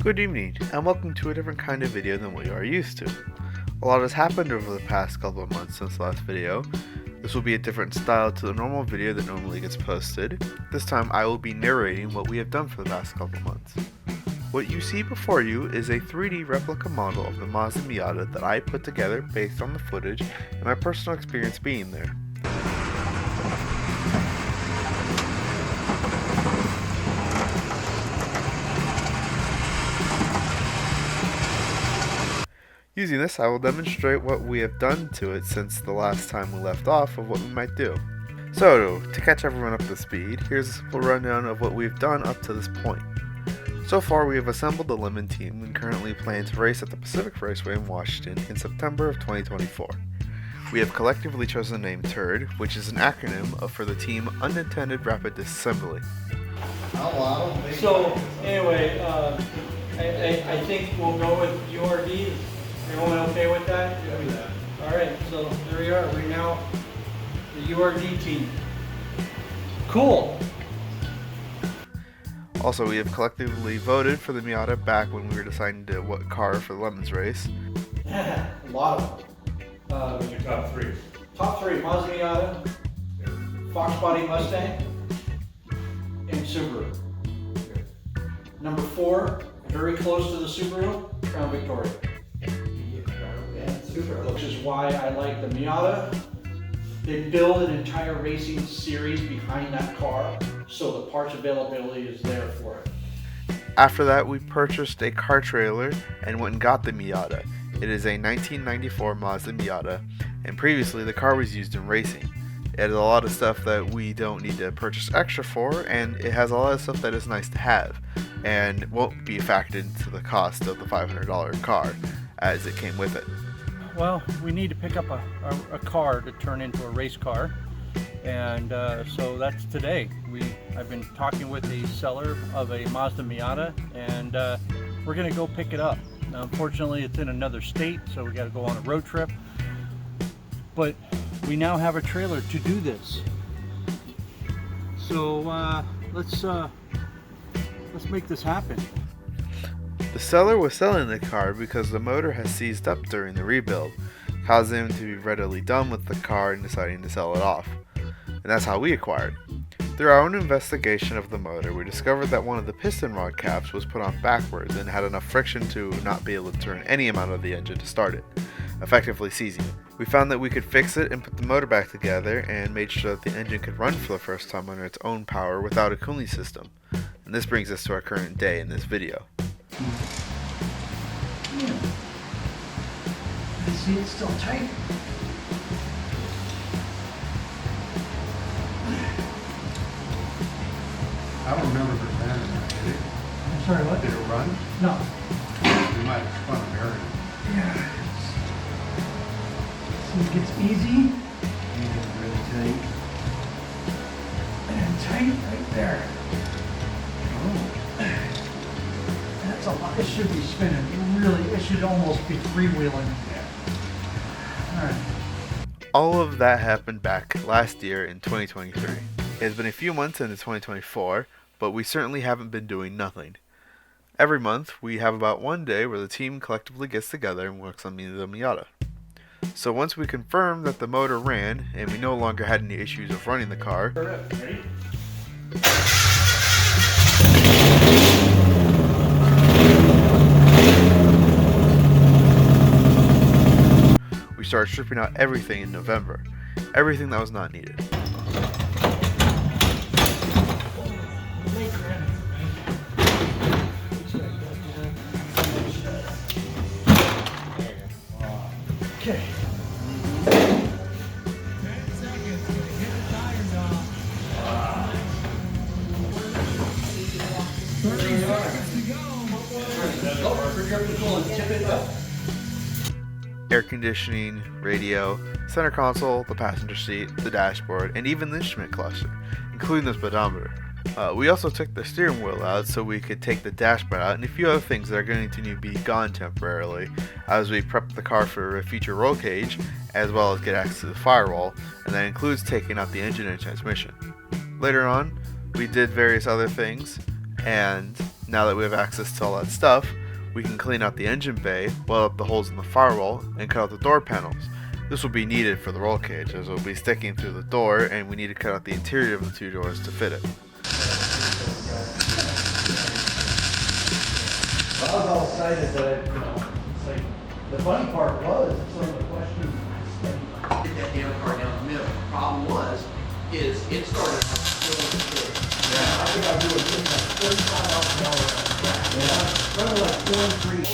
Good evening, and welcome to a different kind of video than what you are used to. A lot has happened over the past couple of months since the last video. This will be a different style to the normal video that normally gets posted. This time I will be narrating what we have done for the past couple of months. What you see before you is a 3D replica model of the Mazda Miata that I put together based on the footage and my personal experience being there. Using this, I will demonstrate what we have done to it since the last time we left off of what we might do. So, to catch everyone up to speed, here's a simple rundown of what we've done up to this point. So far, we have assembled the Lemon team and currently plan to race at the Pacific Raceway in Washington in September of 2024. We have collectively chosen the name TURD, which is an acronym for the team Unintended Rapid Disassembly. So, anyway, I think we'll go with URD. Everyone okay with that? Yeah. Alright, so there we are. We're now the URD team. Cool. Also, we have collectively voted for the Miata back when we were deciding what car for the Lemons race. A lot of them. What's your top three? Top three, Mazda Miata, Fox Body Mustang, and Subaru. Number 4, very close to the Subaru, Crown Victoria. Which is why I like the Miata. They build an entire racing series behind that car, so the parts availability is there for it. After that, we purchased a car trailer and went and got the Miata. It is a 1994 Mazda Miata, and previously the car was used in racing. It has a lot of stuff that we don't need to purchase extra for, and it has a lot of stuff that is nice to have, and won't be factored into the cost of the $500 car, as it came with it. Well, we need to pick up a car to turn into a race car, and so that's today. I've been talking with the seller of a Mazda Miata, and we're going to go pick it up. Now, unfortunately, it's in another state, so we got to go on a road trip. But we now have a trailer to do this. So let's make this happen. The seller was selling the car because the motor has seized up during the rebuild, causing him to be readily done with the car and deciding to sell it off. And that's how we acquired. Through our own investigation of the motor, we discovered that one of the piston rod caps was put on backwards and had enough friction to not be able to turn any amount of the engine to start it, effectively seizing it. We found that we could fix it and put the motor back together and made sure that the engine could run for the first time under its own power without a cooling system. And this brings us to our current day in this video. Yeah. See, it's still tight. I don't remember if it ran or not, did it? I'm sorry, what? Did it run? No. We might have spun a bearing. Yeah. See, it gets easy Really tight. and tight right there. Oh. That's a lot. It should be spinning. It should almost be freewheeling. Yeah. Alright. All of that happened back last year in 2023. It has been a few months into 2024, but we certainly haven't been doing nothing. Every month, we have about one day where the team collectively gets together and works on the Miata. So once we confirmed that the motor ran, and we no longer had any issues of running the car, Ready? we started stripping out everything in November. Everything that was not needed. Okay. Air conditioning, radio, center console, the passenger seat, the dashboard, and even the instrument cluster, including the speedometer. We also took the steering wheel out so we could take the dashboard out and a few other things that are going to need to be gone temporarily as we prep the car for a future roll cage, as well as get access to the firewall, and that includes taking out the engine and transmission. Later on, we did various other things, and Now that we have access to all that stuff, we can clean out the engine bay, weld up the holes in the firewall, and cut out the door panels. This will be needed for the roll cage, as it will be sticking through the door, and we need to cut out the interior of the two doors to fit it. I was all excited that, it's like, the funny part was, some of the questions. Get that damn car down the middle. Problem was, is it started I think I was doing like $35,000 Yeah. Running like 4 and 3.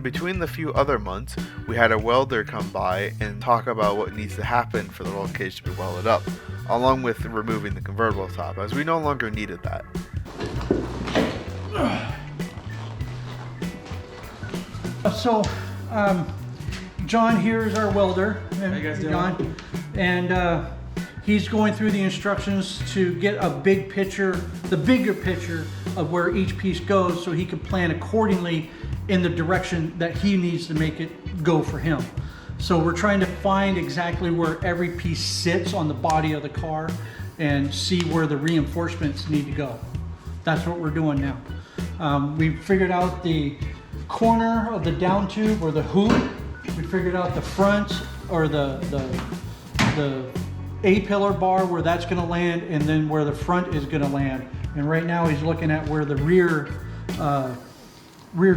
Between the few other months, we had a welder come by and talk about what needs to happen for the roll cage to be welded up, along with removing the convertible top, as we no longer needed that. John here is our welder. How you guys doing? John. And he's going through the instructions to get a big picture, the bigger picture of where each piece goes, so he can plan accordingly in the direction that he needs to make it go for him. So we're trying to find exactly where every piece sits on the body of the car and see where the reinforcements need to go. That's what we're doing now. We figured out the corner of the down tube or the hoop. We figured out the front or the A-pillar bar where that's gonna land, and then where the front is gonna land. And right now he's looking at where the rear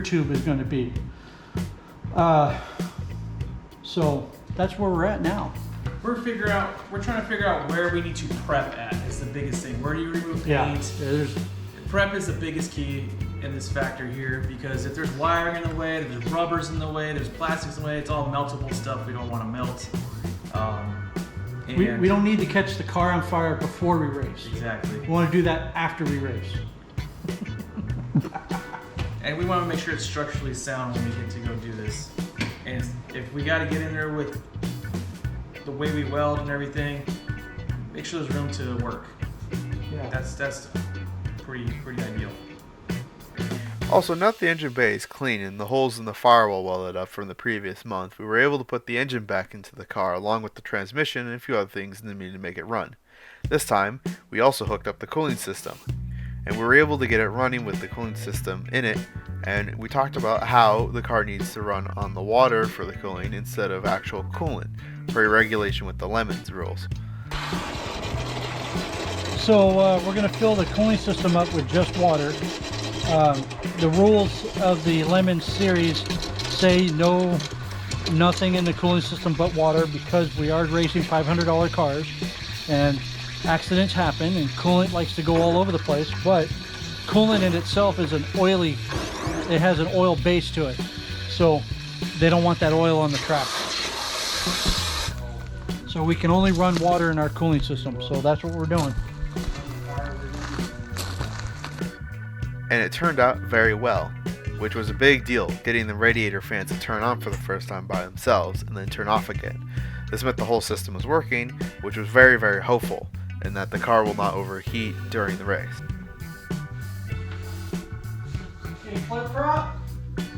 tube is gonna be. So that's where we're at now. We're trying to figure out where we need to prep at. Is the biggest thing. Where do you remove paint? Prep is the biggest key in this factory here, because if there's wiring in the way, if there's rubbers in the way, there's plastics in the way, it's all meltable stuff we don't want to melt. We don't need to catch the car on fire before we race. Exactly. We want to do that after we race. And we want to make sure it's structurally sound when we get to go do this. And if we got to get in there with the way we weld and everything, make sure there's room to work. Yeah. That's pretty ideal. Also, now that the engine bay is clean and the holes in the firewall welded up from the previous month, we were able to put the engine back into the car along with the transmission and a few other things needed to make it run. This time, we also hooked up the cooling system, and we were able to get it running with the cooling system in it, and we talked about how the car needs to run on the water for the cooling instead of actual coolant for a regulation with the Lemons rules. So we're going to fill the cooling system up with just water. The rules of the Lemon series say nothing in the cooling system but water, because we are racing $500 cars and accidents happen and coolant likes to go all over the place. But coolant in itself is it has an oil base to it, so they don't want that oil on the track. So we can only run water in our cooling system, so that's what we're doing. And it turned out very well, which was a big deal, getting the radiator fans to turn on for the first time by themselves and then turn off again. This meant the whole system was working, which was very, very hopeful, and that the car will not overheat during the race. Okay, flip prop.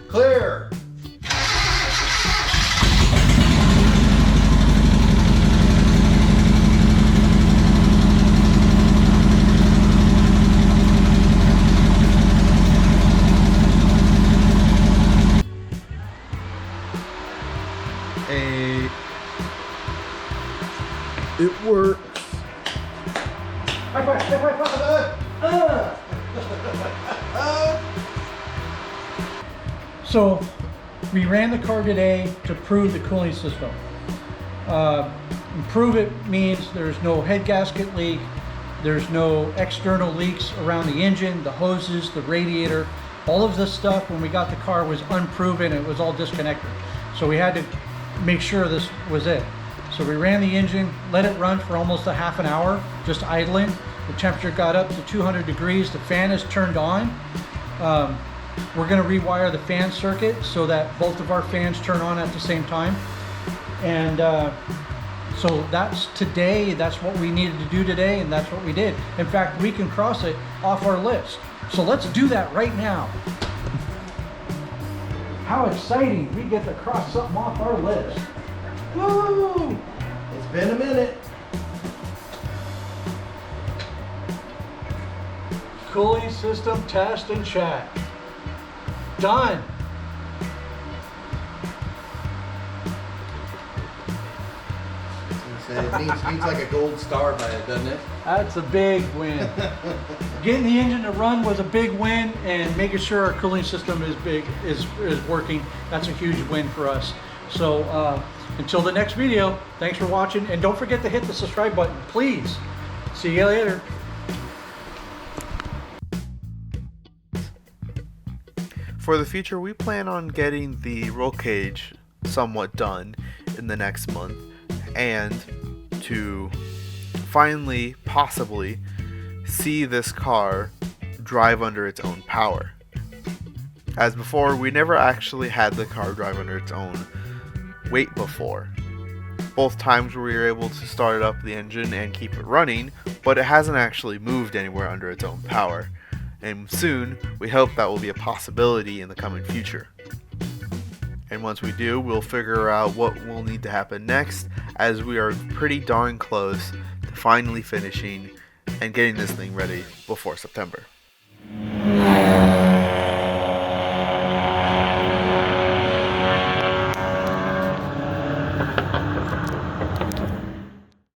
Clear! It works. So we ran the car today to prove the cooling system. Prove it means there's no head gasket leak, there's no external leaks around the engine, the hoses, the radiator. All of this stuff when we got the car was unproven, it was all disconnected. So we had to make sure this was it. So we ran the engine, let it run for almost a half an hour, just idling. The temperature got up to 200 degrees. The fan is turned on. We're going to rewire the fan circuit so that both of our fans turn on at the same time. And So that's today, that's what we needed to do today, and that's what we did. In fact, we can cross it off our list. So let's do that right now. How exciting, we get to cross something off our list. Woo! It's been a minute. Cooling system test and check. Done. It needs like a gold star by it, doesn't it? That's a big win. Getting the engine to run was a big win, and making sure our cooling system is working. That's a huge win for us. So until the next video, thanks for watching, and don't forget to hit the subscribe button, please. See you later. For the future, we plan on getting the roll cage somewhat done in the next month, and to finally, possibly, see this car drive under its own power. As before, we never actually had the car drive under its own weight before. Both times we were able to start up the engine and keep it running, but it hasn't actually moved anywhere under its own power. And soon, we hope that will be a possibility in the coming future. And once we do, we'll figure out what will need to happen next, as we are pretty darn close to finally finishing and getting this thing ready before September.